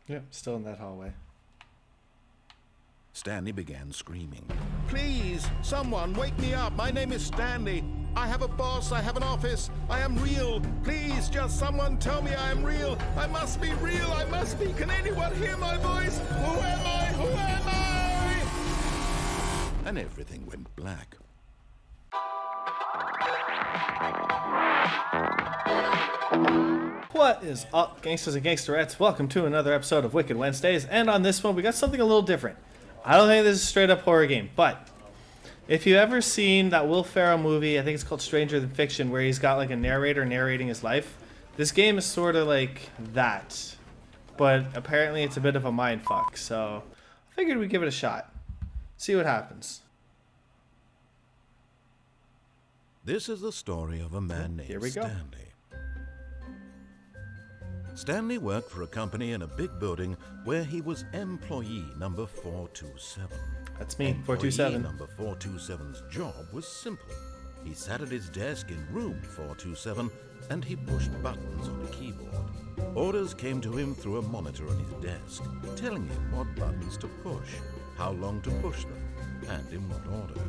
Yep, still in that hallway. Stanley began screaming. Please, someone, wake me up. My name is Stanley. I have a boss. I have an office. I am real. Please, just someone tell me I am real. I must be real. I must be. Can anyone hear my voice? Who am I? Who am I? And everything went black. What is up, gangsters and gangsterettes? Welcome to another episode of Wicked Wednesdays, and on this one we got something a little different. I don't think this is a straight up horror game, but if you've ever seen that Will Ferrell movie, I think it's called Stranger Than Fiction, where he's got like a narrator narrating his life, this game is sort of like that, but apparently it's a bit of a mind fuck, so I figured we'd give it a shot. See what happens. This is the story of a man named Stanley. Stanley worked for a company in a big building where he was employee number 427. That's me, 427. Number 427's job was simple. He sat at his desk in room 427 and he pushed buttons on a keyboard. Orders came to him through a monitor on his desk, telling him what buttons to push, how long to push them, and in what order.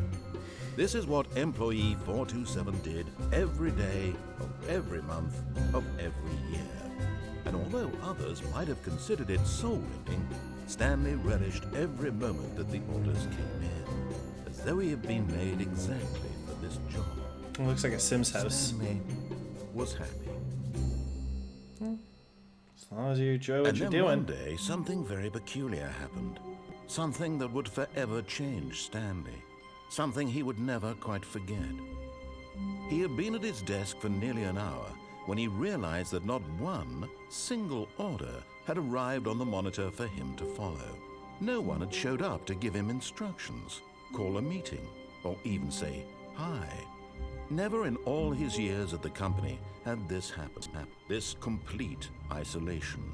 This is what employee 427 did every day of every month of every year. And although others might have considered it soul-rending, Stanley relished every moment that the orders came in, as though he had been made exactly for this job. It looks like a Sims house. Stanley was happy. As long as you enjoy what you're doing. And then one day, something very peculiar happened. Something that would forever change Stanley. Something he would never quite forget. He had been at his desk for nearly an hour when he realized that not one single order had arrived on the monitor for him to follow. No one had showed up to give him instructions, call a meeting, or even say hi. Never in all his years at the company had this happened. This complete isolation.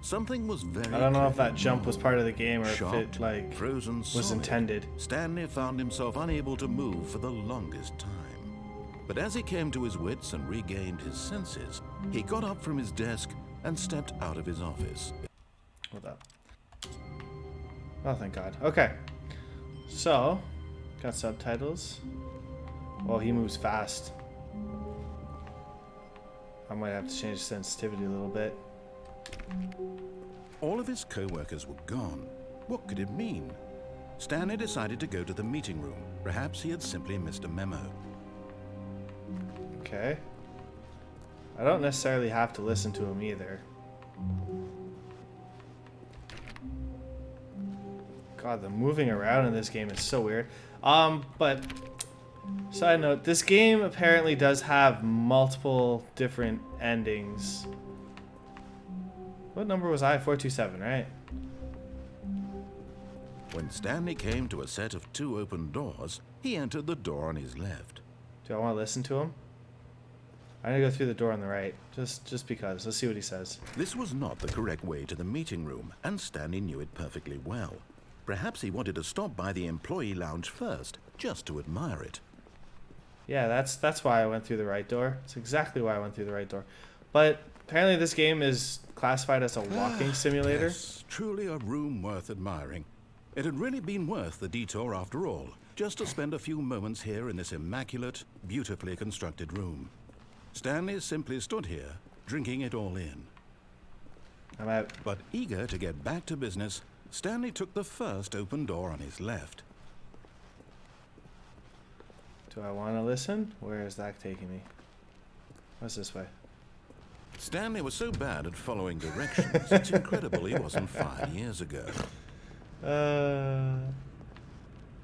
Something was very I don't know if that jump was part of the game or shocked, if it like frozen was solid. intended. Stanley found himself unable to move for the longest time. But as he came to his wits and regained his senses, he got up from his desk and stepped out of his office. Hold up. Oh, thank God. Okay. So, got subtitles. Well, he moves fast. I might have to change the sensitivity a little bit. All of his co-workers were gone. What could it mean? Stanley decided to go to the meeting room. Perhaps he had simply missed a memo. Okay. I don't necessarily have to listen to him either. God, the moving around in this game is so weird. But side note, this game apparently does have multiple different endings. What number was I? 427, right? When Stanley came to a set of 2 open doors, he entered the door on his left. Do I want to listen to him? I'm gonna go through the door on the right, just because. Let's see what he says. This was not the correct way to the meeting room, and Stanley knew it perfectly well. Perhaps he wanted to stop by the employee lounge first, just to admire it. Yeah, that's why I went through the right door. It's exactly why I went through the right door. But apparently this game is classified as a walking simulator. Yes, truly a room worth admiring. It had really been worth the detour after all, just to spend a few moments here in this immaculate, beautifully constructed room. Stanley simply stood here, drinking it all in. I'm out. But eager to get back to business, Stanley took the first open door on his left. Do I want to listen? Where is that taking me? What's this way? Stanley was so bad at following directions, it's incredible he wasn't 5 years ago.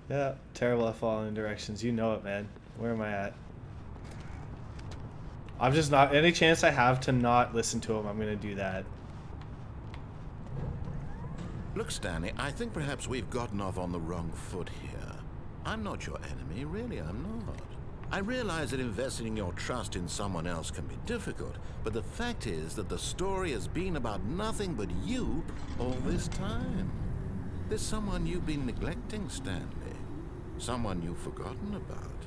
Yeah, terrible at following directions. You know it, man. Where am I at? I'm just not... Any chance I have to not listen to him, I'm going to do that. Look, Stanley, I think perhaps we've gotten off on the wrong foot here. I'm not your enemy, really, I'm not. I realize that investing your trust in someone else can be difficult, but the fact is that the story has been about nothing but you all this time. There's someone you've been neglecting, Stanley. Someone you've forgotten about.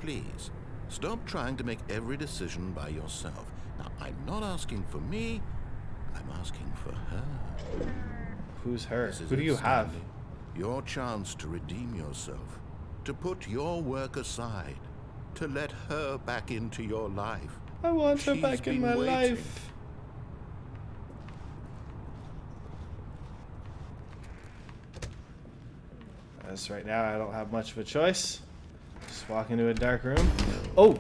Please, stop trying to make every decision by yourself. Now, I'm not asking for me, I'm asking for her. Who's her? This is Who do it, you have? Stanley. Your chance to redeem yourself, to put your work aside, to let her back into your life. I want her She's back in been my waiting. life. As right now, I don't have much of a choice. Just walk into a dark room. Oh!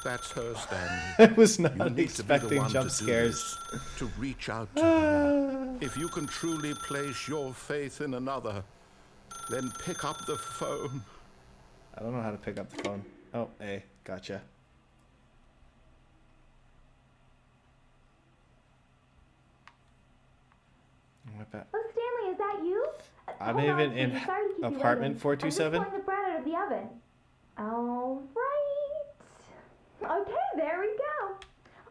That's her, Stanley. I was You not need to be the expecting one jump to do scares. this, to reach out to her. If you can truly place your faith in another, then pick up the phone. I don't know how to pick up the phone. Oh, hey, gotcha. Oh, Stanley, is that you? I'm Hold on, even in please. Sorry to keep you apartment waiting. 427. I'm just pulling the bread out of the oven. All right. Okay, there we go.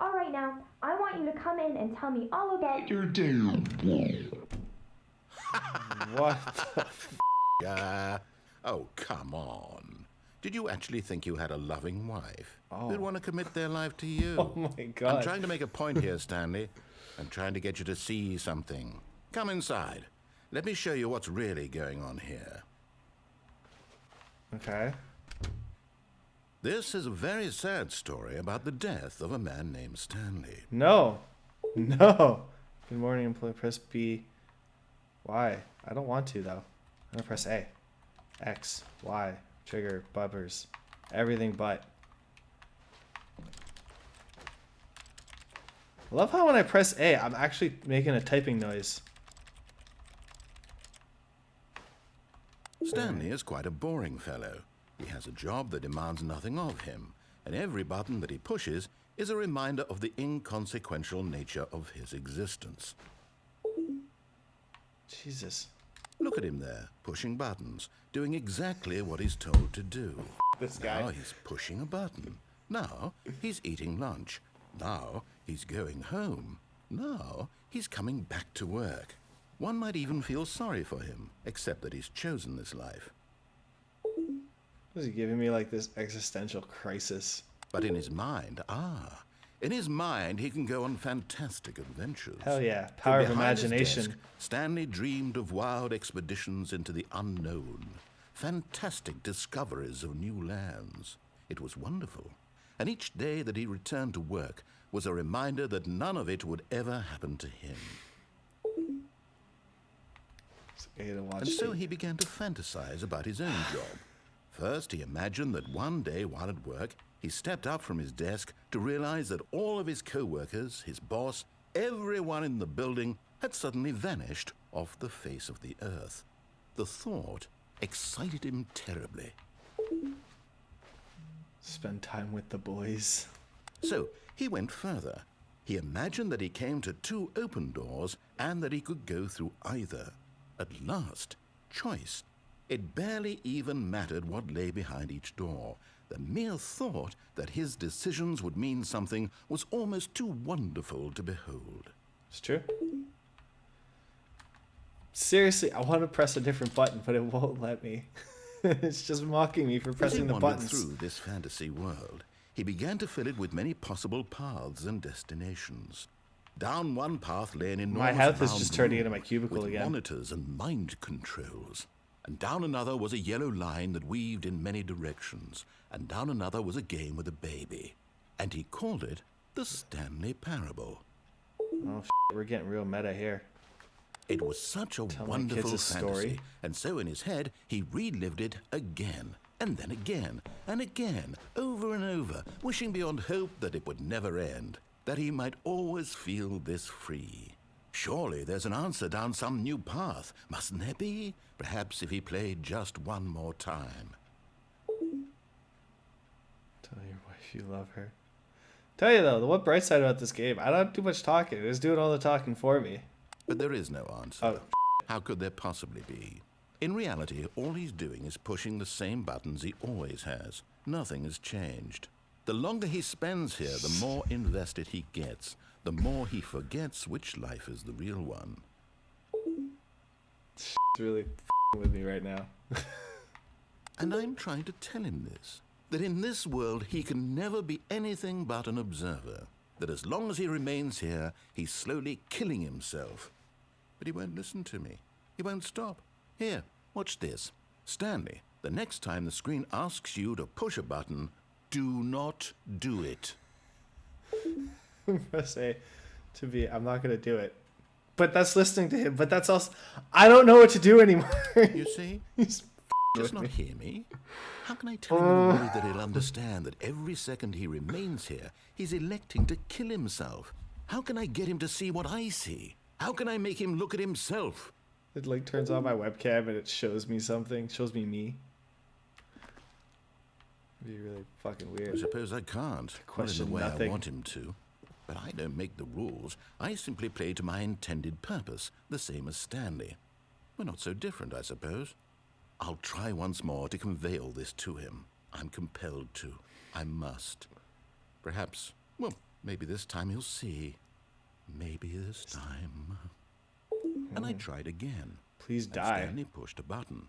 All right, now, I want you to come in and tell me all about your day. What the Oh, come on. Did you actually think you had a loving wife Oh. who'd want to commit their life to you? Oh my god. I'm trying to make a point here, Stanley. I'm trying to get you to see something. Come inside. Let me show you what's really going on here. Okay. This is a very sad story about the death of a man named Stanley. No. No. Good morning, employee. Press B. Y. I don't want to, though. I'm gonna press A. X. Y. Trigger. Bubbers. Everything but. I love how when I press A, I'm actually making a typing noise. Stanley is quite a boring fellow. He has a job that demands nothing of him, and every button that he pushes is a reminder of the inconsequential nature of his existence. Jesus. Look at him there, pushing buttons, doing exactly what he's told to do. This guy. Now he's pushing a button. Now he's eating lunch. Now he's going home. Now he's coming back to work. One might even feel sorry for him, except that he's chosen this life. Is he giving me like this existential crisis? But in his mind, in his mind, he can go on fantastic adventures. Hell yeah. From Power of behind his imagination. desk, Stanley dreamed of wild expeditions into the unknown, fantastic discoveries of new lands. It was wonderful. And each day that he returned to work was a reminder that none of it would ever happen to him. It's A to watch And so TV. he began to fantasize about his own job. First, he imagined that one day while at work, he stepped up from his desk to realize that all of his co-workers, his boss, everyone in the building had suddenly vanished off the face of the earth. The thought excited him terribly. Spend time with the boys. So he went further. He imagined that he came to two open doors and that he could go through either. At last, choice. It barely even mattered what lay behind each door. The mere thought that his decisions would mean something was almost too wonderful to behold. It's true. Seriously, I want to press a different button, but it won't let me. It's just mocking me for pressing the As he wandered buttons. through this fantasy world, he began to fill it with many possible paths and destinations. Down one path lay an enormous My health is round just turning room into my cubicle with again. monitors and mind controls. And down another was a yellow line that weaved in many directions. And down another was a game with a baby. And he called it the Stanley Parable. Oh, we're getting real meta here. It was such a Tell my wonderful kids a fantasy, story. and so in his head he relived it again, and then again, and again, over and over, wishing beyond hope that it would never end, that he might always feel this free. Surely there's an answer down some new path, mustn't there be? Perhaps if he played just one more time. Tell your wife you love her. Tell you though, the one bright side about this game, I don't do much talking. It's doing all the talking for me. But there is no answer. Oh, How could there possibly be? In reality, all he's doing is pushing the same buttons he always has. Nothing has changed. The longer he spends here, the more invested he gets, the more he forgets which life is the real one. it's really with me right now. And I'm trying to tell him this, that in this world he can never be anything but an observer. that as long as he remains here, he's slowly killing himself. But he won't listen to me. He won't stop. Here, watch this. Stanley, the next time the screen asks you to push a button, do not do it. Press A to B. I'm not going to do it. But that's listening to him. But that's also... I don't know what to do anymore. You see? He's Does not hear me? How can I tell him in a way that he'll understand that every second he remains here, he's electing to kill himself? How can I get him to see what I see? How can I make him look at himself? It like turns on my webcam and it shows me something. Shows me. It'd be really fucking weird. I suppose I can't. Question not in the way nothing. I want him to. But I don't make the rules. I simply play to my intended purpose, the same as Stanley. We're not so different, I suppose. I'll try once more to convey all this to him. I'm compelled to. I must. Perhaps, well, maybe this time he'll see. Maybe this time. And I tried again. Please And die. Stanley pushed a button.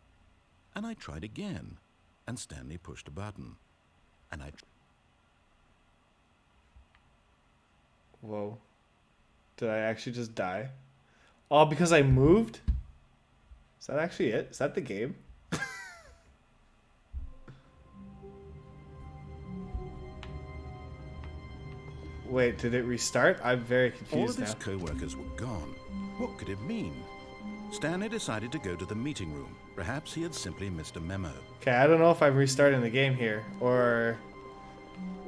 And I tried again. And Stanley pushed a button. And I... Whoa. Did I actually just die? All because I moved? Is that actually it? Is that the game? Wait, did it restart? I'm very All of confused his now. co-workers were gone. What could it mean? Stanley decided to go to the meeting room. Perhaps he had simply missed a memo. Okay, I don't know if I'm restarting the game here, or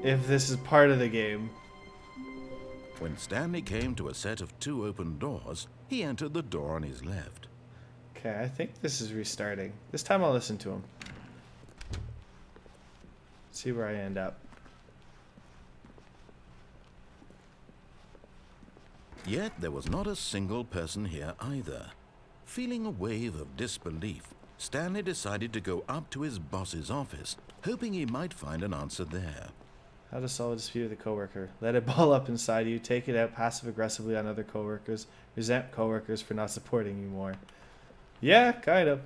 if this is part of the game. When Stanley came to a set of 2 open doors, he entered the door on his left. Okay, I think this is restarting. This time I'll listen to him. See where I end up. Yet there was not a single person here either. Feeling a wave of disbelief, Stanley decided to go up to his boss's office, hoping he might find an answer there. How to solve a dispute with a coworker. Let it ball up inside you. Take it out passive-aggressively on other coworkers. Resent coworkers for not supporting you more. Yeah, kind of.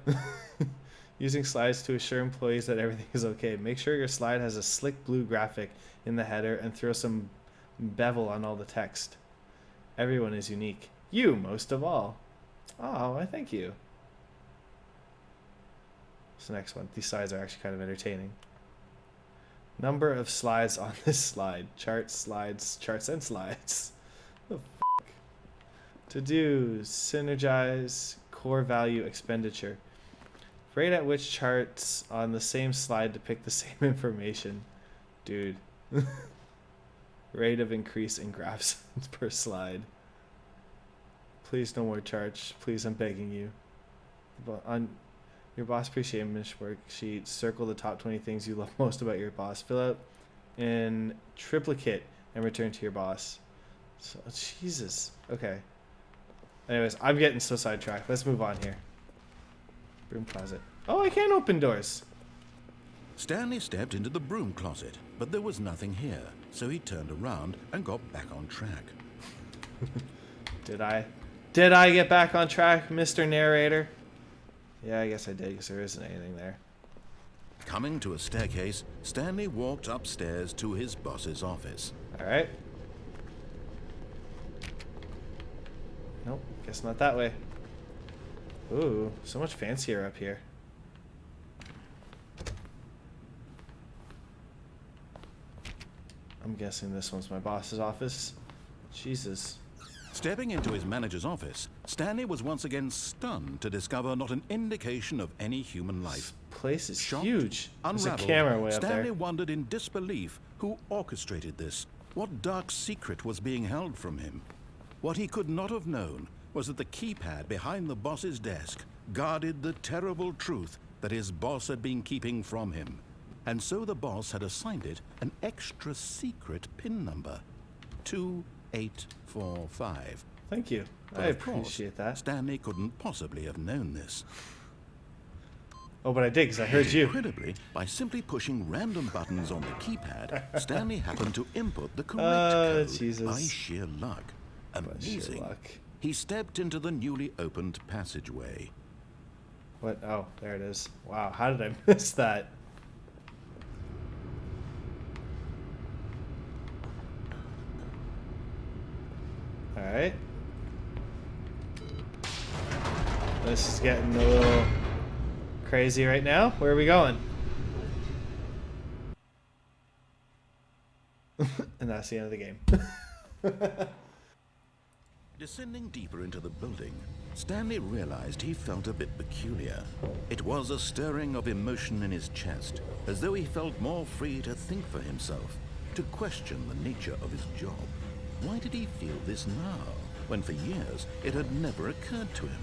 Using slides to assure employees that everything is okay. Make sure your slide has a slick blue graphic in the header and throw some bevel on all the text. Everyone is unique. You, most of all. Oh, I thank you. What's the next one? These slides are actually kind of entertaining. Number of slides on this slide. Charts, slides, charts, and slides. The f***? To do, synergize, core value expenditure. Rate at which charts on the same slide depict the same information. Dude. Rate of increase in graphs per slide. Please no more charts. Please, I'm begging you. On your boss appreciation worksheet, circle the top 20 things you love most about your boss. Fill out in triplicate and return to your boss. So, Jesus. Okay. Anyways, I'm getting so sidetracked. Let's move on here. Broom closet. Oh, I can open doors. Stanley stepped into the broom closet, but there was nothing here, so he turned around and got back on track. Did I get back on track, Mr. Narrator? Yeah, I guess I did, because there isn't anything there. Coming to a staircase, Stanley walked upstairs to his boss's office. Alright. Nope, guess not that way. Ooh, so much fancier up here. I'm guessing this one's my boss's office. Jesus. Stepping into his manager's office, Stanley was once again stunned to discover not an indication of any human life. This place is Shocked, huge. There's a unraveled, camera way up Stanley there. wondered in disbelief who orchestrated this. What dark secret was being held from him? What he could not have known was that the keypad behind the boss's desk guarded the terrible truth that his boss had been keeping from him. And so the boss had assigned it an extra secret PIN number. 2845. Thank you. But I of course, appreciate that. Stanley couldn't possibly have known this. Oh, but I did, because I heard you. Incredibly, by simply pushing random buttons on the keypad, Stanley happened to input the correct code Jesus. by sheer luck. By sheer Amazing. luck. He stepped into the newly opened passageway. What? Oh, there it is. Wow, how did I miss that? Alright. This is getting a little crazy right now. Where are we going? And that's the end of the game. Descending deeper into the building, Stanley realized he felt a bit peculiar. It was a stirring of emotion in his chest, as though he felt more free to think for himself, to question the nature of his job. Why did he feel this now, when for years it had never occurred to him?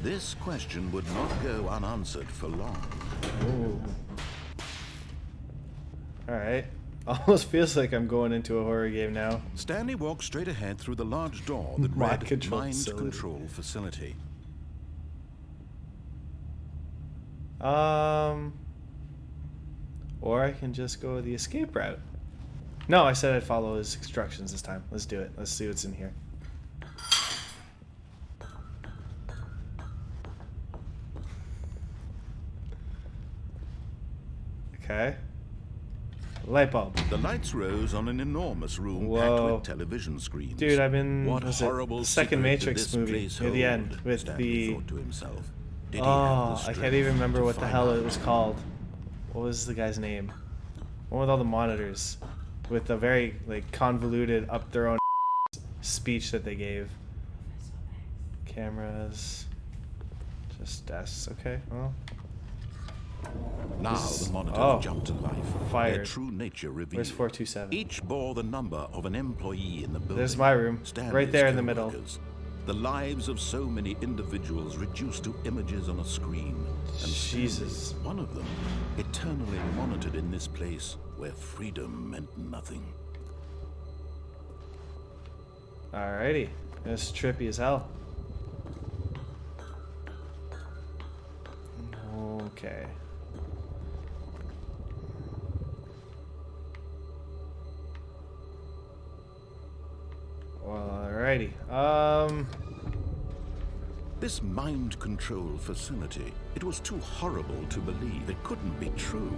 This question would not go unanswered for long. Alright. Almost feels like I'm going into a horror game now. Stanley walked straight ahead through the large door that Mind read control Mind facility. Control Facility. Or I can just go the escape route. No, I said I'd follow his instructions this time. Let's do it. Let's see what's in here. Okay. Light bulb. The lights rose on an enormous room packed Whoa. with television screens. Dude, I've been What was it horrible the second secret did Matrix this movie place near the hold? end with Stanley the thought to himself. Did he have the I can't strength even remember to what the find hell out? it was called. What was the guy's name? One with all the monitors, with a very like convoluted up their own speech that they gave. Cameras, just desks. Okay, well. Now This is- the monitor oh. jumped to life. Their Fired. true nature revealed. Where's 427? Each bore the number of an employee in the building. There's my room, Stanley's right there in the middle. co-workers. The lives of so many individuals reduced to images on a screen. And Jesus. Stanley, one of them, eternally monitored in this place where freedom meant nothing. Alrighty, it's trippy as hell. Okay. Well, alrighty. This mind control facility, it was too horrible to believe. It couldn't be true.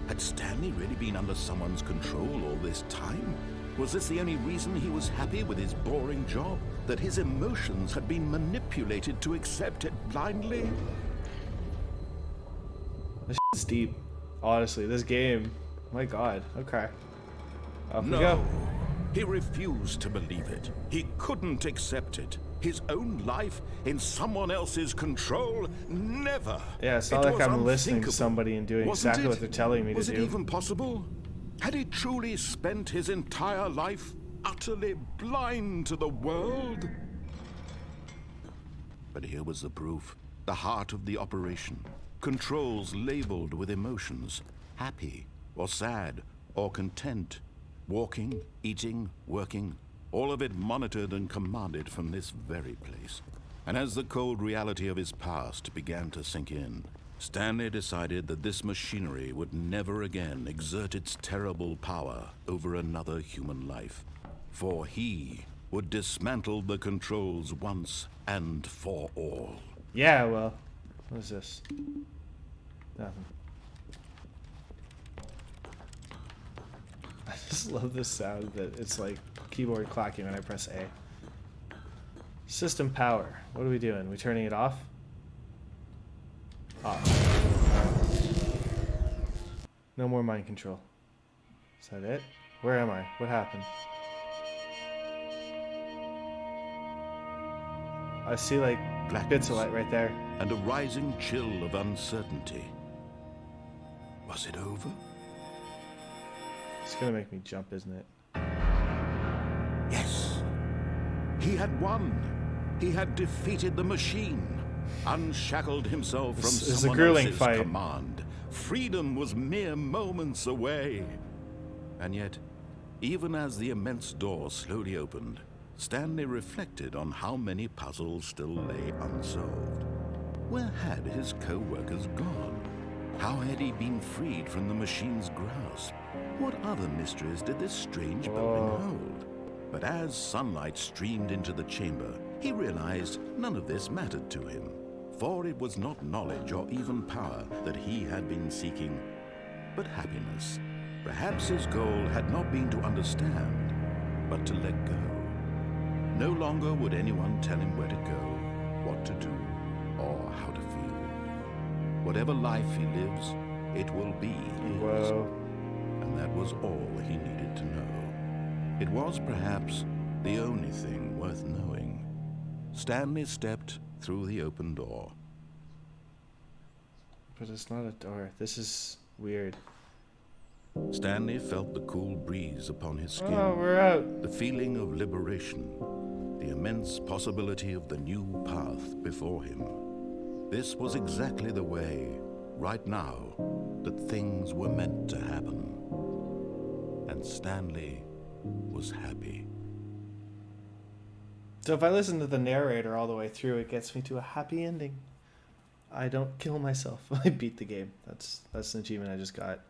Had Stanley really been under someone's control all this time? Was this the only reason he was happy with his boring job? That his emotions had been manipulated to accept it blindly? This shit's deep. Honestly, this game. My God. Okay. Off we No. go. He refused to believe it. He couldn't accept it. His own life in someone else's control? Never. Yeah, it's not It like was I'm listening to unthinkable. somebody and doing Wasn't exactly it? what they're telling me Was to it do. even possible? Had he truly spent his entire life utterly blind to the world? But here was the proof. The heart of the operation. Controls labeled with emotions. Happy, or sad, or content. Walking, eating, working. All of it monitored and commanded from this very place. And as the cold reality of his past began to sink in, Stanley decided that this machinery would never again exert its terrible power over another human life. For he would dismantle the controls once and for all. Yeah, well. What is this? Nothing. I just love this sound that it's like keyboard clacking when I press A. System power. What are we doing? We turning it off? Off. No more mind control. Is that it? Where am I? What happened? I see like bits of light right there. And a rising chill of uncertainty. Was it over? It's gonna make me jump, isn't it? Yes. He had won. He had defeated the machine. Unshackled himself from This is a someone grueling else's fight. command. Freedom was mere moments away. And yet, even as the immense door slowly opened, Stanley reflected on how many puzzles still lay unsolved. Where had his co-workers gone? How had he been freed from the machine's grasp? What other mysteries did this strange building hold? But as sunlight streamed into the chamber, he realized none of this mattered to him. For it was not knowledge or even power that he had been seeking, but happiness. Perhaps his goal had not been to understand, but to let go. No longer would anyone tell him where to go, what to do, or how to feel. Whatever life he lives, it will be his. Whoa. And that was all he needed to know. It was perhaps the only thing worth knowing. Stanley stepped through the open door. But it's not a door. This is weird. Stanley felt the cool breeze upon his skin. Oh, we're out. The feeling of liberation. The immense possibility of the new path before him. This was exactly the way, right now, that things were meant to happen. And Stanley was happy. So if I listen to the narrator all the way through, it gets me to a happy ending. I don't kill myself. I beat the game. That's an achievement I just got.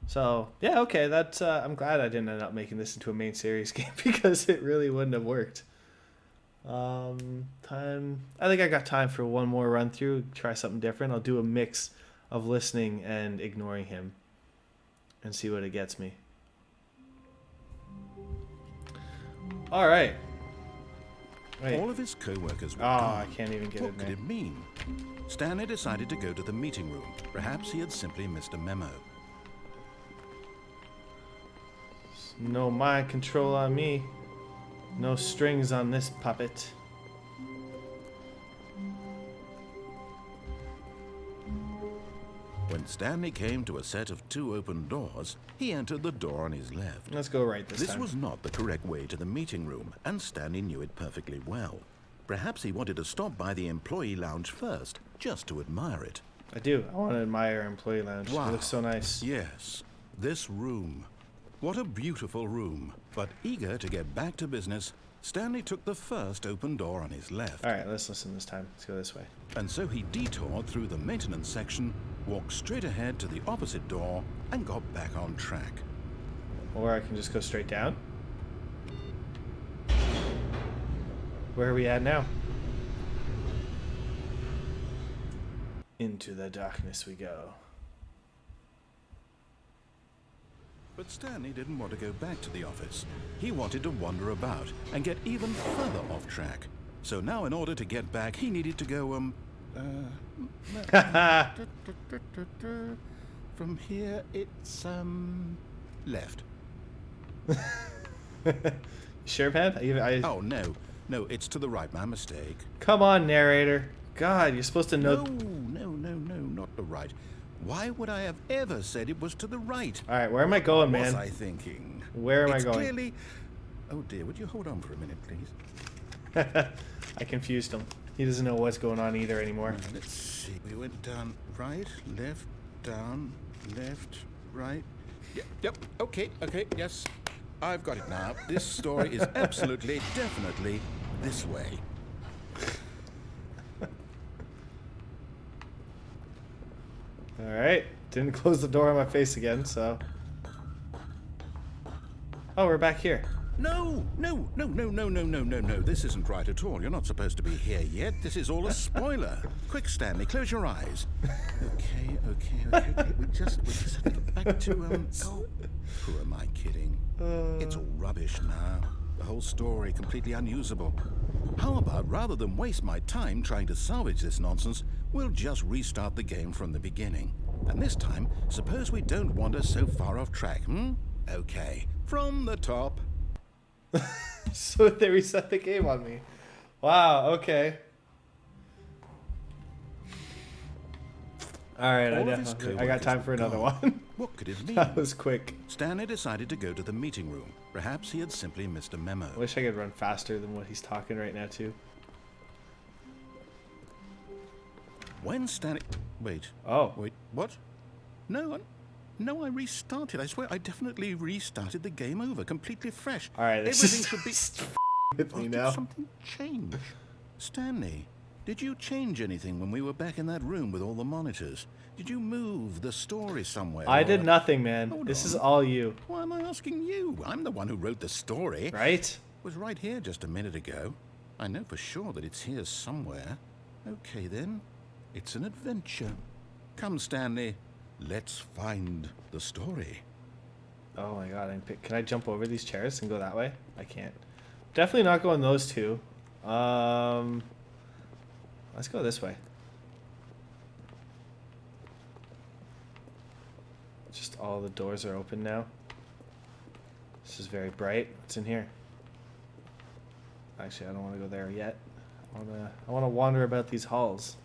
So yeah, okay. That's I'm glad I didn't end up making this into a main series game because it really wouldn't have worked. Time. I think I got time for one more run through. Try something different. I'll do a mix of listening and ignoring him, and see what it gets me. All right. Wait. All of his co-workers were Oh, gone. I can't even get What it could now. it mean? Stanley decided to go to the meeting room. Perhaps he had simply missed a memo. No mind control on me. No strings on this puppet. When Stanley came to a set of 2 open doors, he entered the door on his left. Let's go right this This time. was not the correct way to the meeting room, and Stanley knew it perfectly well. Perhaps he wanted to stop by the employee lounge first, just to admire it. I do. I want to admire Employee Lounge. Wow. It looks so nice. Yes, this room. What a beautiful room. But eager to get back to business, Stanley took the first open door on his left. All right, let's listen this time. Let's go this way. And so he detoured through the maintenance section, walked straight ahead to the opposite door, and got back on track. Or I can just go straight down. Where are we at now? Into the darkness we go. But Stanley didn't want to go back to the office. He wanted to wander about and get even further off track. So now in order to get back, he needed to go, from here it's, left. Sure, Pat? Oh, no, it's to the right, my mistake. Come on, narrator. God, you're supposed to know. No, not the right. Why would I have ever said it was to the right? All right, where am I going, What man? was I thinking? Where am I It's going? Clearly... Oh dear, would you hold on for a minute, please? I confused him. He doesn't know what's going on either anymore. Let's see. We went down, right, left, down, left, right. Yep, okay, yes. I've got it now. This story is absolutely, definitely this way. All right. Didn't close the door on my face again, so. Oh, we're back here. No. This isn't right at all. You're not supposed to be here yet. This is all a spoiler. Quick, Stanley, close your eyes. Okay. We just have to get back to, oh, who am I kidding? It's all rubbish now. The whole story completely unusable. How about, rather than waste my time trying to salvage this nonsense, we'll just restart the game from the beginning. And this time, suppose we don't wander so far off track, Okay, from the top. So they reset the game on me. Wow, okay. All right, I got time for another one. What could it mean? That was quick. Stanley decided to go to the meeting room. Perhaps he had simply missed a memo. I wish I could run faster than what he's talking right now, too. When Stanley... Wait, what? No, I restarted. I swear, I definitely restarted the game over, completely fresh. All right, this Everything is should be... just with me Did now. something change? Stanley, did you change anything when we were back in that room with all the monitors? Did you move the story somewhere? I or- did nothing, man. Hold This is on. all you, Why am I asking you? I'm the one who wrote the story. right? It was right here just a minute ago. I know for sure that it's here somewhere. Okay, then. It's an adventure. Come, Stanley. Let's find the story. Oh my god, can I jump over these chairs and go that way? I can't. Definitely not going those two. Let's go this way. Just all the doors are open now. This is very bright. What's in here? Actually, I don't want to go there yet. I want to wander about these halls.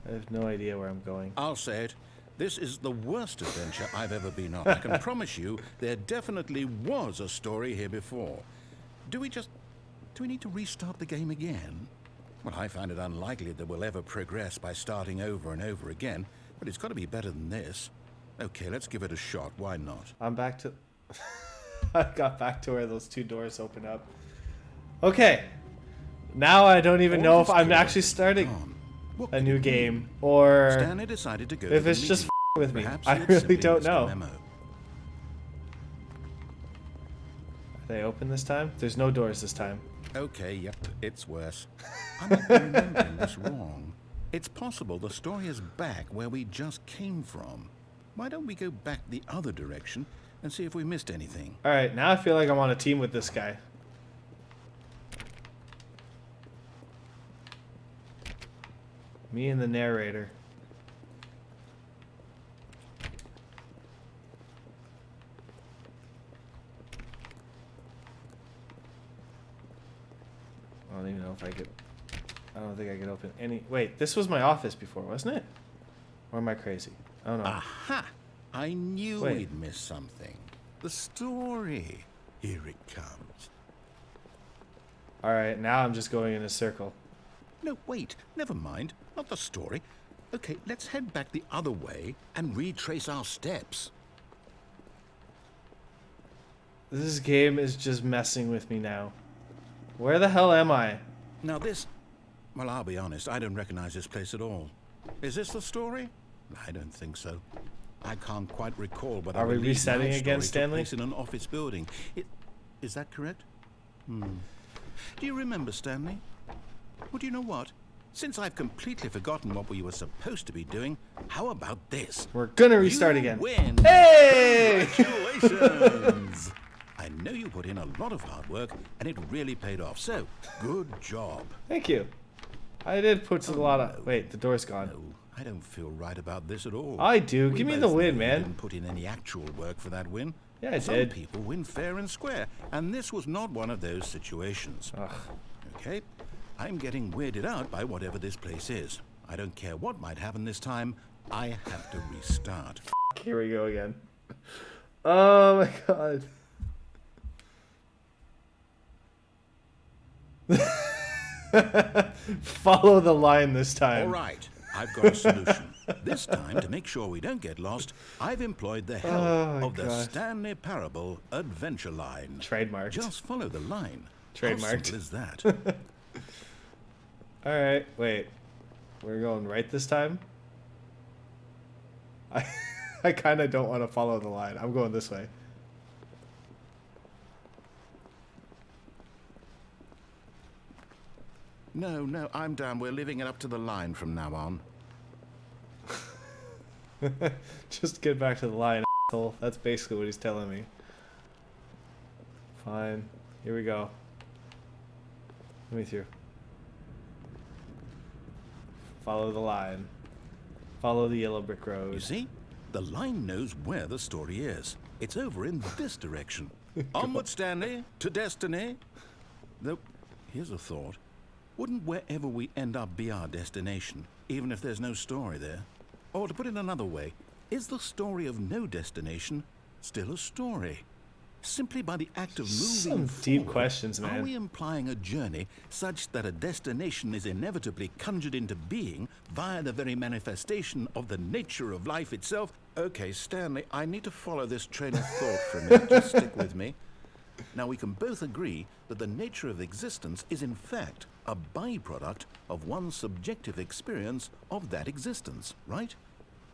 I have no idea where I'm going. I'll say it. This is the worst adventure I've ever been on. I can promise you there definitely was a story here before. Do we need to restart the game again? Well, I find it unlikely that we'll ever progress by starting over and over again, but it's got to be better than this. Okay, let's give it a shot. Why not? I'm back to... I got back to where those two doors open up. Okay. Now I don't even know if I'm actually starting a new game or Stanley decided to go if to it's the just meeting. with me. Perhaps I he had really simply don't missed a know. memo. Are they open this time? There's no doors this time. Okay, yep, it's worse. I might be remembering this wrong. It's possible the story is back where we just came from. Why don't we go back the other direction and see if we missed anything? Alright, now I feel like I'm on a team with this guy. Me and the narrator. I don't even know if I could... I don't think I could open any... Wait, this was my office before, wasn't it? Or am I crazy? I don't know. Aha! I knew Wait. we'd missed something. The story. Here it comes. Alright, now I'm just going in a circle. No, wait. Never mind. Not the story. Okay, let's head back the other way and retrace our steps. This game is just messing with me now. Where the hell am I? Now this... Well, I'll be honest. I don't recognize this place at all. Is this the story? I don't think so. I can't quite recall, but Are we resetting again, Stanley? Place in an office building. Is that correct? Do you remember, Stanley? Well, do you know what? Since I've completely forgotten what we were supposed to be doing, how about this? We're gonna restart You again. Win. Hey! Congratulations! I know you put in a lot of hard work, and it really paid off. So, good job. Thank you. I did put a lot of... Wait, the door's gone. No, I don't feel right about this at all. I do. We Give me both the know win, you man. didn't put in any actual work for that win. Yeah, I Some did. people win fair and square, and this was not one of those situations. Ugh. Okay? I'm getting weirded out by whatever this place is. I don't care what might happen this time. I have to restart. Here we go again. Oh my god. Follow the line this time. All right, I've got a solution. This time, to make sure we don't get lost, I've employed the help of the gosh. Stanley Parable Adventure Line. Trademarked. Just follow the line. Trademarked. How simple is that? Alright, wait. We're going right this time? I kind of don't want to follow the line. I'm going this way. No, I'm down. We're leaving it up to the line from now on. Just get back to the line, asshole. That's basically what he's telling me. Fine. Here we go. Let me through. Follow the line. Follow the yellow brick road. You see? The line knows where the story is. It's over in this direction. Onward, Stanley, to destiny. Though, here's a thought. Wouldn't wherever we end up be our destination, even if there's no story there? Or to put it another way, is the story of no destination still a story? Simply by the act of moving Some deep forward, questions, are man. we implying a journey such that a destination is inevitably conjured into being via the very manifestation of the nature of life itself? Okay, Stanley, I need to follow this train of thought for a minute. Just stick with me. Now, we can both agree that the nature of existence is in fact a byproduct of one's subjective experience of that existence, right?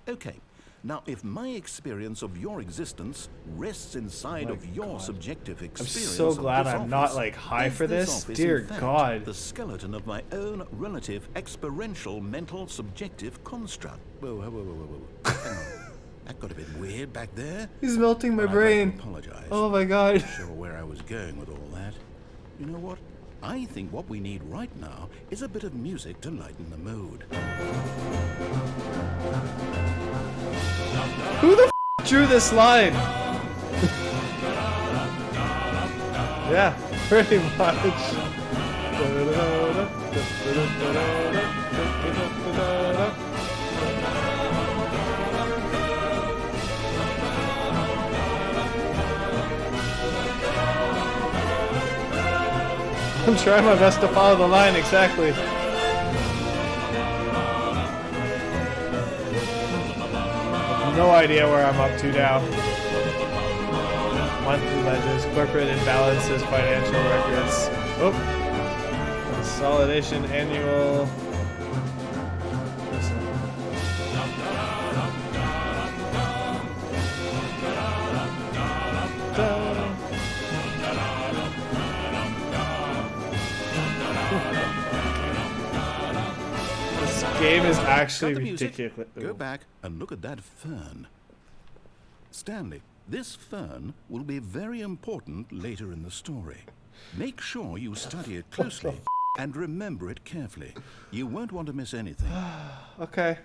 Okay. Now, if my experience of your existence rests inside of your subjective I'm experience, so of glad this I'm not office, like high if for this. office, Dear in fact, God. the skeleton of my own relative experiential mental subjective construct. Whoa. Hang on. That got a bit weird back there. He's melting my I'd like to brain. apologize. Oh my god. Not sure where I was going with all that. You know what? I think what we need right now is a bit of music to lighten the mood. Who the drew this line? Yeah, pretty much. I'm trying my best to follow the line exactly. No idea where I'm up to now. Monthly ledgers, corporate imbalances, financial records. Oh, consolidation, annual. This game is actually Cut the music. ridiculous. Go back and look at that fern. Stanley, this fern will be very important later in the story. Make sure you study it closely and remember it carefully. You won't want to miss anything. Okay.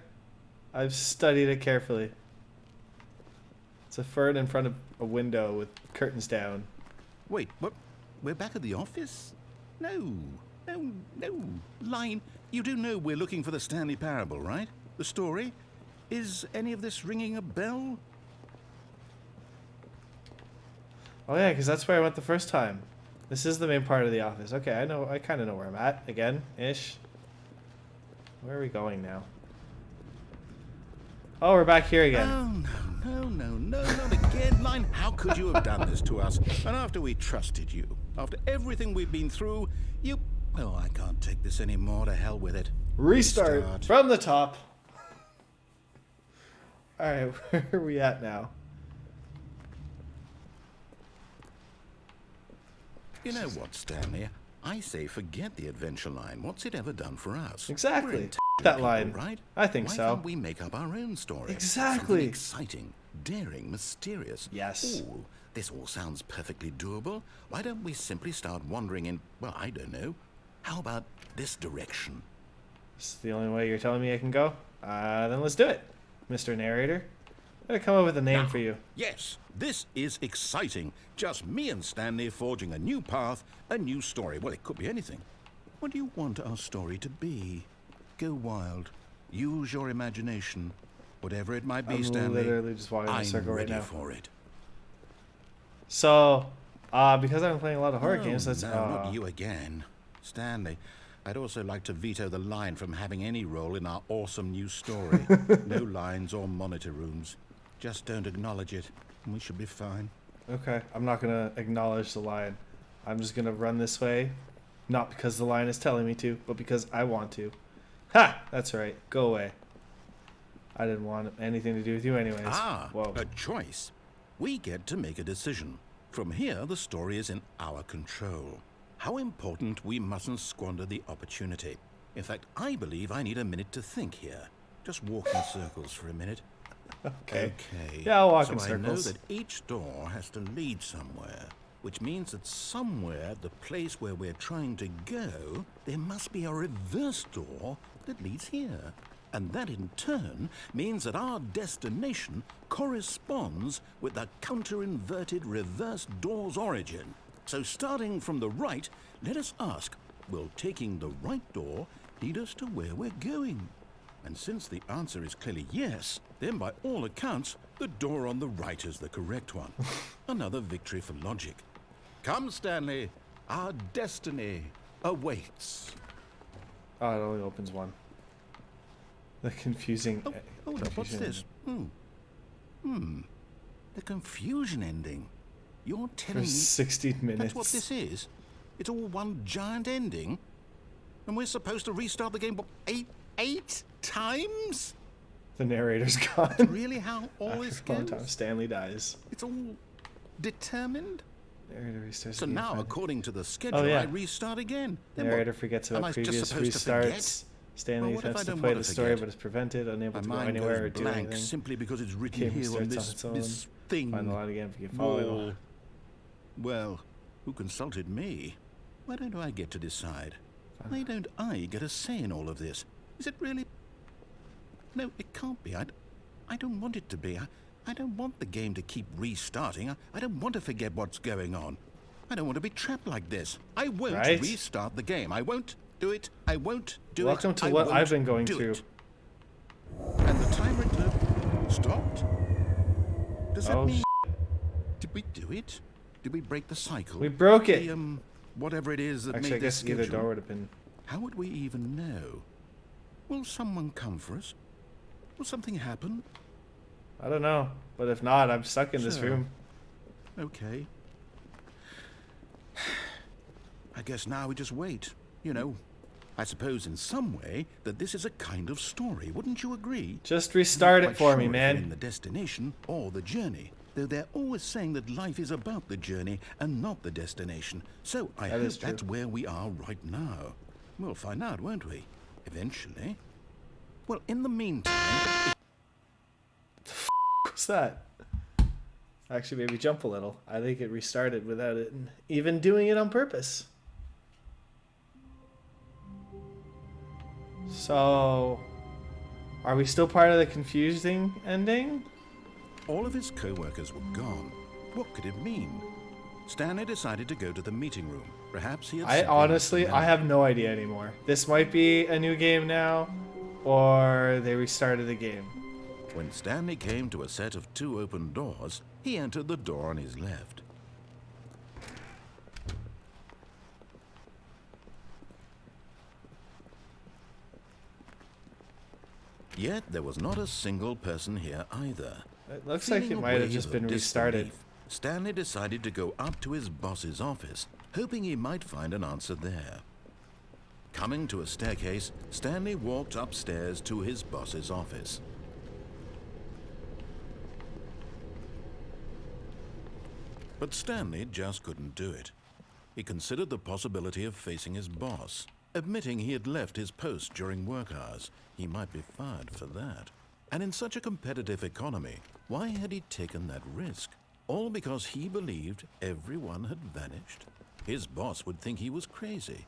I've studied it carefully. It's a fern in front of a window with curtains down. Wait, what? We're back at the office? No. Line, you do know we're looking for the Stanley Parable, right? The story? Is any of this ringing a bell? Oh yeah, because that's where I went the first time. This is the main part of the office. Okay, I kind of know where I'm at again, ish. Where are we going now? Oh, we're back here again. Oh, no, not again, Line. How could you have done this to us? And after we trusted you, after everything we've been through, you... Oh, I can't take this anymore. To hell with it. Restart from the top. Alright, where are we at now? You know what, Stanley? I say forget the adventure line. What's it ever done for us? Exactly. We're intelligent That people, line. right? I think Why so. can't we make up our own story? Exactly. Something exciting, daring, mysterious. Yes. Ooh, this all sounds perfectly doable. Why don't we simply start wandering in, well, I don't know. How about this direction? This is the only way you're telling me I can go? Then let's do it, Mr. Narrator. I'm gonna come up with a name for you. Yes, this is exciting. Just me and Stanley forging a new path, a new story. Well, it could be anything. What do you want our story to be? Go wild. Use your imagination. Whatever it might be, I'm Stanley. literally just walking in a circle I'm right ready now. for it. So, because I've been playing a lot of horror Oh, games, that's no, not you again. Stanley, I'd also like to veto the line from having any role in our awesome new story. No lines or monitor rooms. Just don't acknowledge it, and we should be fine. Okay, I'm not gonna acknowledge the line. I'm just gonna run this way, not because the line is telling me to, but because I want to. Ha! That's right. Go away. I didn't want anything to do with you anyways. Whoa. A choice. We get to make a decision. From here, the story is in our control. How important we mustn't squander the opportunity. In fact, I believe I need a minute to think here. Just walk in circles for a minute. Okay. Okay. Yeah, I'll walk so in I know circles. that each door has to lead somewhere, which means that somewhere, the place where we're trying to go, there must be a reverse door that leads here. And that in turn means that our destination corresponds with the counter-inverted reverse door's origin. So starting from the right, let us ask, will taking the right door lead us to where we're going? And since the answer is clearly yes, then by all accounts, the door on the right is the correct one. Another victory for logic. Come, Stanley, our destiny awaits. Oh, it only opens one. The confusing. Oh, hold up, what's confusion this? The confusion ending. You're telling For me 16 minutes. that's what this is? It's all one giant ending? And we're supposed to restart the game, what, eight times? The narrator's gone. Really how all this After a long goes? time, Stanley dies. It's all determined? Narrator restarts. So the game now, fine. according to the schedule, Oh, yeah. I restart again. Then Narrator what? forgets Am about I just previous supposed to restarts. forget? Stanley Well, what if attempts I to don't play want the to story forget? but is prevented, unable My to go mind anywhere or goes do blank anything. simply because it's written Game here on restarts on its own. this thing. Find the line again if you can follow wall. it. Well, who consulted me? Why don't I get to decide? Why don't I get a say in all of this? Is it really? No, it can't be. I don't want it to be. I don't want the game to keep restarting. I don't want to forget what's going on. I don't want to be trapped like this. I won't Right? restart the game. I won't do it. I won't do Welcome it. to I what won't I've been going do through. it. And the timer stopped? Does that Oh, mean... Did we do it? Did we break the cycle? we broke it. The, whatever it is that Actually, I made this guess either schedule. door would have been. How would we even know? Will someone come for us? Will something happen? I don't know, but if not, I'm stuck in this Sure. room. Okay. I guess now we just wait. You know, I suppose in some way that this is a kind of story. Wouldn't you agree? Just restart Not it quite for me, sure if we're in man. the destination or the journey. Though they're always saying that life is about the journey and not the destination. So I That hope is true. that's where we are right now. We'll find out, won't we? Eventually. Well, in the meantime... What's that? Actually, maybe jump a little. I think it restarted without it even doing it on purpose. So, are we still part of the confusing ending? All of his co-workers were gone. What could it mean? Stanley decided to go to the meeting room. Perhaps he had... I simply honestly, missed the I memo. have no idea anymore. This might be a new game now, or they restarted the game. When Stanley came to a set of 2 open doors, he entered the door on his left. Yet there was not a single person here either. It looks like it Feeling a might have wave just of been restarted. disbelief, Stanley decided to go up to his boss's office, hoping he might find an answer there. Coming to a staircase, Stanley walked upstairs to his boss's office. But Stanley just couldn't do it. He considered the possibility of facing his boss, admitting he had left his post during work hours. He might be fired for that. And in such a competitive economy, why had he taken that risk? All because he believed everyone had vanished? His boss would think he was crazy.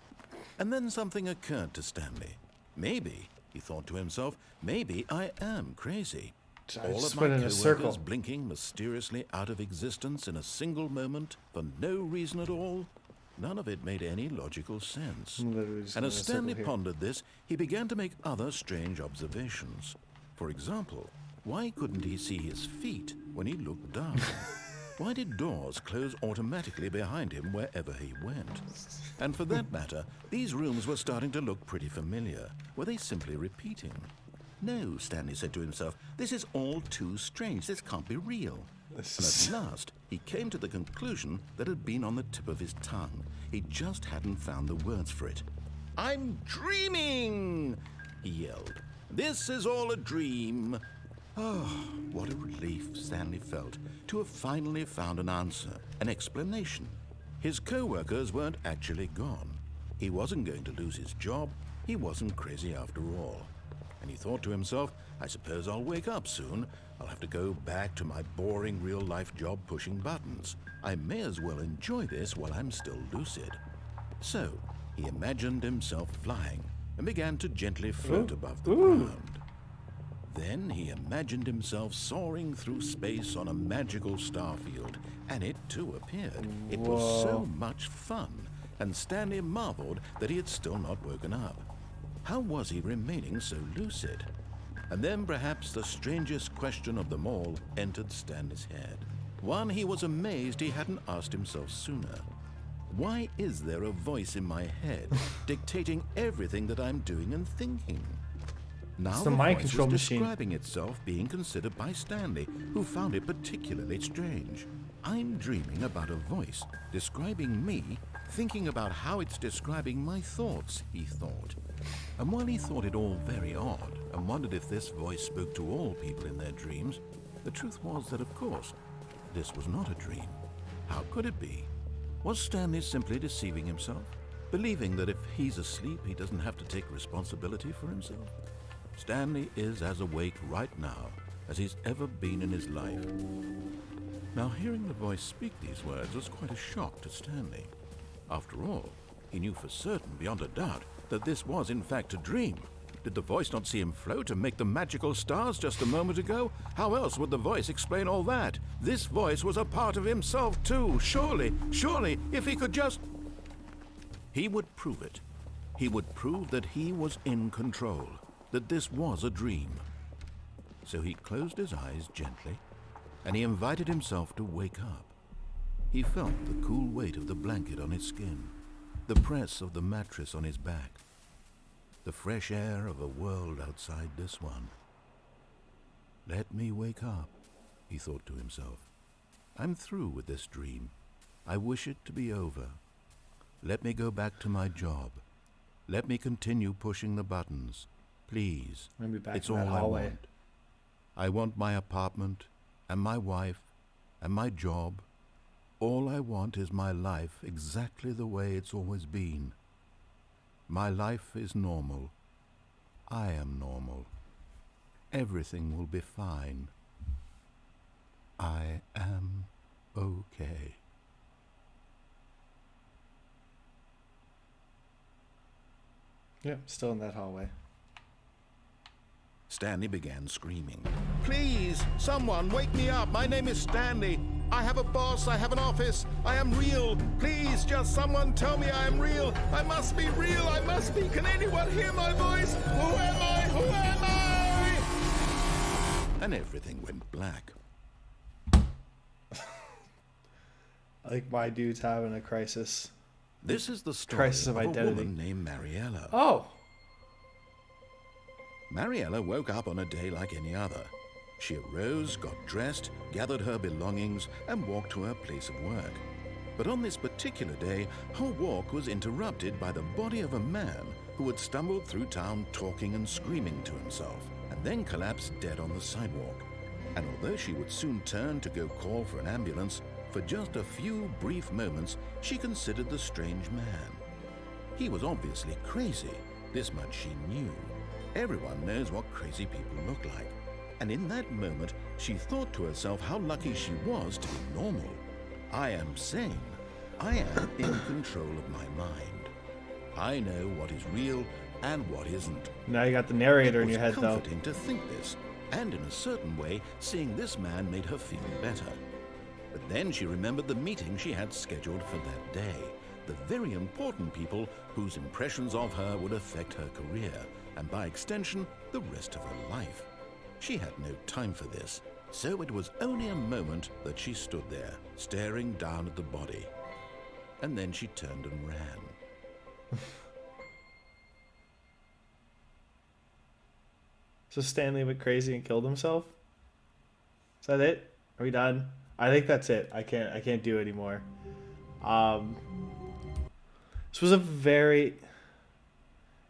And then something occurred to Stanley. Maybe, he thought to himself, maybe I am crazy. I All just of went my in a coworkers circle. blinking mysteriously out of existence in a single moment for no reason at all. None of it made any logical sense. Literally just And went as in a circle Stanley here. pondered this, he began to make other strange observations. For example, why couldn't he see his feet when he looked down? Why did doors close automatically behind him wherever he went? And for that matter, these rooms were starting to look pretty familiar. Were they simply repeating? No, Stanley said to himself, this is all too strange. This can't be real. And at last, he came to the conclusion that had been on the tip of his tongue. He just hadn't found the words for it. I'm dreaming, he yelled. This is all a dream. Oh, what a relief Stanley felt to have finally found an answer, an explanation. His co-workers weren't actually gone. He wasn't going to lose his job. He wasn't crazy after all. And he thought to himself, I suppose I'll wake up soon. I'll have to go back to my boring real-life job pushing buttons. I may as well enjoy this while I'm still lucid. So, he imagined himself flying and began to gently float above the ground. Then he imagined himself soaring through space on a magical starfield, and it too appeared. It was so much fun, and Stanley marveled that he had still not woken up. How was he remaining so lucid? And then perhaps the strangest question of them all entered Stanley's head. One he was amazed he hadn't asked himself sooner. Why is there a voice in my head dictating everything that I'm doing and thinking? Now the mind voice control was machine. describing itself being considered by Stanley, who found it particularly strange. I'm dreaming about a voice describing me, thinking about how it's describing my thoughts, he thought. And while he thought it all very odd and wondered if this voice spoke to all people in their dreams, the truth was that, of course, this was not a dream. How could it be? Was Stanley simply deceiving himself? believing that if he's asleep, he doesn't have to take responsibility for himself. Stanley is as awake right now as he's ever been in his life. Now, hearing the voice speak these words was quite a shock to Stanley. After all, he knew for certain, beyond a doubt, that this was in fact a dream. Did the voice not see him float amid the magical stars just a moment ago? How else would the voice explain all that? This voice was a part of himself too. Surely, if he could just... He would prove it. He would prove that he was in control, that this was a dream. So he closed his eyes gently, and he invited himself to wake up. He felt the cool weight of the blanket on his skin, the press of the mattress on his back, the fresh air of a world outside this one. Let me wake up, he thought to himself. I'm through with this dream. I wish it to be over. Let me go back to my job. Let me continue pushing the buttons. Please, I'm gonna be back it's in all that I hallway. want. I want my apartment, and my wife, and my job. All I want is my life exactly the way it's always been. My life is normal. I am normal. Everything will be fine. I am okay. Yeah, still in that hallway. Stanley began screaming. Please, someone wake me up. My name is Stanley. I have a boss. I have an office. I am real. Please, just someone tell me I am real. I must be real. I must be. Can anyone hear my voice? Who am I? Who am I? And everything went black. Like my dude's having a crisis. This is the story Crisis of of a identity. woman named Mariella. Oh, Mariella woke up on a day like any other. She arose, got dressed, gathered her belongings, and walked to her place of work. But on this particular day, her walk was interrupted by the body of a man who had stumbled through town talking and screaming to himself, and then collapsed dead on the sidewalk. And although she would soon turn to go call for an ambulance, for just a few brief moments she considered the strange man. He was obviously crazy, this much she knew. Everyone knows what crazy people look like. And in that moment, she thought to herself how lucky she was to be normal. I am sane. I am in control of my mind. I know what is real and what isn't. now you got the narrator in your head It was though. comforting to think this, and in a certain way, seeing this man made her feel better. But then she remembered the meeting she had scheduled for that day, the very important people whose impressions of her would affect her career, and by extension, the rest of her life. She had no time for this, so it was only a moment that she stood there, staring down at the body. And then she turned and ran. So Stanley went crazy and killed himself? Is that it? Are we done? I think that's it. I can't do anymore. This was a very...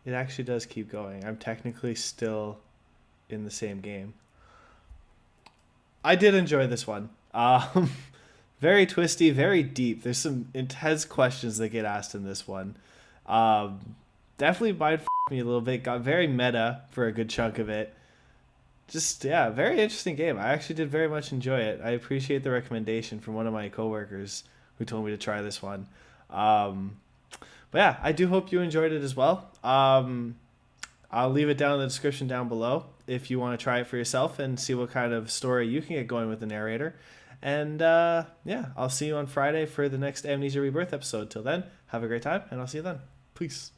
It actually does keep going. I'm technically still in the same game. I did enjoy this one. Very twisty, very deep. There's some intense questions that get asked in this one. Definitely mind me a little bit. Got very meta for a good chunk of it. Just, yeah, very interesting game. I actually did very much enjoy it. I appreciate the recommendation from one of my coworkers who told me to try this one. But yeah, I do hope you enjoyed it as well. I'll leave it down in the description down below if you want to try it for yourself and see what kind of story you can get going with the narrator. And yeah, I'll see you on Friday for the next Amnesia Rebirth episode. Till then, have a great time, and I'll see you then. Peace.